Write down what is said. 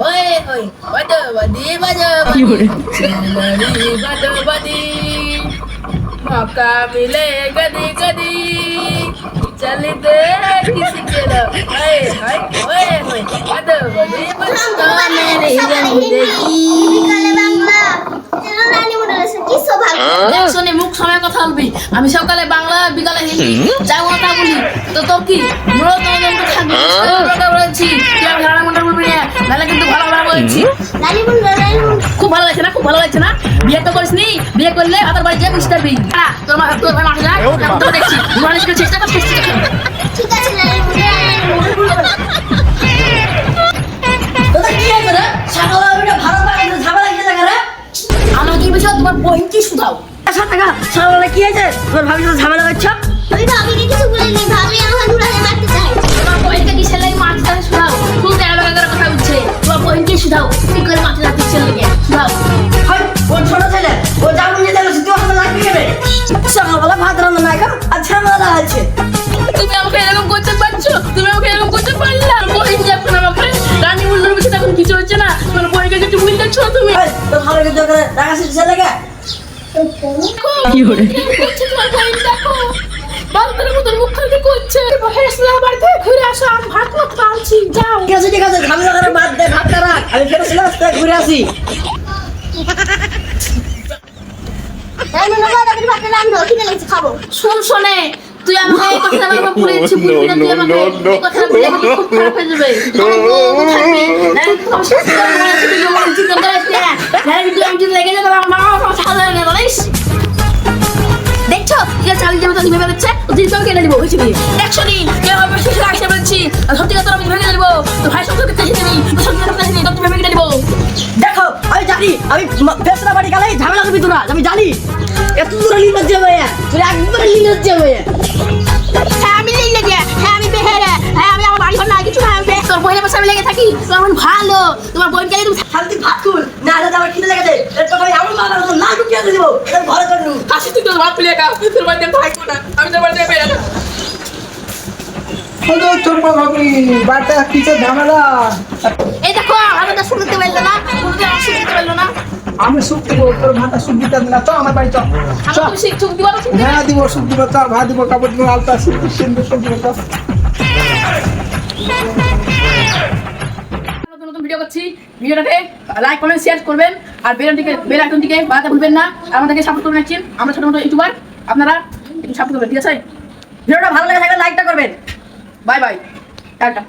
ওই ওই বাদো বাদি বাদো বাদি मौका मिले कदी कदी चलते किसी के लो हाय हाय ओए ओए बादो बादी बादो मेरी जिंदगी বিকালে বাংলা চলো রানী মডেল কি সব ভালো দেখছনি মুখ সময় কথা বলবি আমি সকালে বাংলা বিকালে হিন্দি যাই কথা বলি তো তোর কি মোর তোমাদের তো থাকবে কথা বলছি তুই আমি রানী মডেল বলবি না নালে কিন্তু ভালো ভালো বলছি রানী মডেল খুব ভালো লাগছে না খুব ভালো লাগছে না বিয়ে তো করিসনি বিয়ে করলে আদার বাড়ি যাই বুঝতে পারবি তোর মা তোর ভাই মাঠে যা তো দেখছি ঘুমানোর চেষ্টা করছিস ঠিক আছে রানী মডেল তোদের কি আছে রে সকালে ওটা ভালো পাইছে ঝামেলা কি জায়গা রে আমার কি বিষয় তোমার বই কি শুধাও আচ্ছা টাকা সকালে কি আছে তোর ভাবি তো ঝামেলা করছ আমি ভাবিকে কিছু বলিনি ভাবি আমার ঘুরাতে মারতে চাই তোমার বইকে কি সেলাই মাছ ধরে শুধাও খুব এলাকা কথা উঠছে তোমার বই কি শুধাও কি করে মাছ ধরতে চলে লেগে শুধাও হয় ও ছোট ছেলে ও যাবো নিয়ে যাবে তুই ওখানে লাগবি কেন সকালবেলা ভাত রান্না নাই খাও আর ঝামেলা আছে তুমি আমাকে এরকম করতে পারছো তুমি আমাকে এরকম করতে পারলে আর বই যখন আমাকে রানী মুল্লোর বিষয়ে এখন কিছু হচ্ছে না তোমার বইকে কিছু ভুল দেখছো তুমি তোর ভালো কিন্তু ওখানে টাকা শিখছে লেগে কি হরে করছে তোমার বই দেখো বালতের মতন মুখ খালি করছে হেসলা বাড়িতে ঘুরে আসো আমি ভাত ভাত খাচ্ছি যাও ঠিক আছে ঝামেলা করে বাদ দে ভাতটা রাখ আমি ফেরত রাস্তায় ঘুরে আসি রানী মডেল দাদি ভাত রান্না কিনে লাগছে খাবো শুন শোনে তুই আমাকে এই কথা আমাকে বলেছিস বুঝবি না তুই আমাকে এই কথা বলে আমাকে খুব খারাপ হয়ে যাবে থাকবি না তোমার সাথে আমার সাথে আমার চিন্তা করিস না না কিন্তু আমি যদি লেগে যাবে আমার মা আমার সাথে না বলিস দেখছো যে চাল যেমন তুমি ভেবে দিচ্ছে ও দিন সব কেটে দিব হয়েছে কি দেখছো নি কেউ আমার শিশু আসতে বলছি আর সত্যি কথা আমি ভেবে দেবো তো ভাই সম্পর্কে কাছে নেই তো সত্যি কথা কাছে নেই তো তুমি ভেবে কেটে দিব দেখো আমি জানি আমি বেসরা বাড়ি গেলে ঝামেলা করবি তোরা আমি জানি এত দূরে লিনার যাবে তুই একবারে লিনার যাবে হ্যাঁ আমি লিখে লাগে হ্যাঁ আমি বেহেরে হ্যাঁ আমি আমার বাড়ি ঘর না কিছু না আমি তোর বইয়ের পাশে আমি লেগে থাকি তো আমার ভালো তোমার বই গেলে তুমি শান্তি ভাত খুল না হলে আমার খিদে লেগেছে এরপর আমি আমার বাবা না ঢুকিয়ে দেবো এটা ঘরে জন্য কাশি তুই তোর ভাত তুলে খাও তোর বাড়িতে থাকবো না আমি তোর বাড়িতে বেরো না হলো তোর ভাবি বাটা কিসের ঝামেলা এই দেখো আমাদের শুনতে পারলো না শুনতে পারলো না আমি সুখ দিব তোর ভাতা সুখ দিতে না তো আমার বাড়ি চল আমি তুমি শিখছো দিব না শুনতে হ্যাঁ দিব সুখ দিব তোর ভাত দিব কাপড় দিব আলতা সিন্দুর সব দিব চল। নতুন নতুন ভিডিও করছি ভিডিওটাকে লাইক কমেন্ট শেয়ার করবেন আর বেল আইকনটিকে বাজাতে ভুলবেন না আমাদেরকে সাপোর্ট করবেন একদিন আমরা ছোট মোটো ইউটিউবার আপনারা একটু সাপোর্ট করবেন ঠিক আছে ভিডিওটা ভালো লেগে থাকলে লাইকটা করবেন বাই বাই টাটা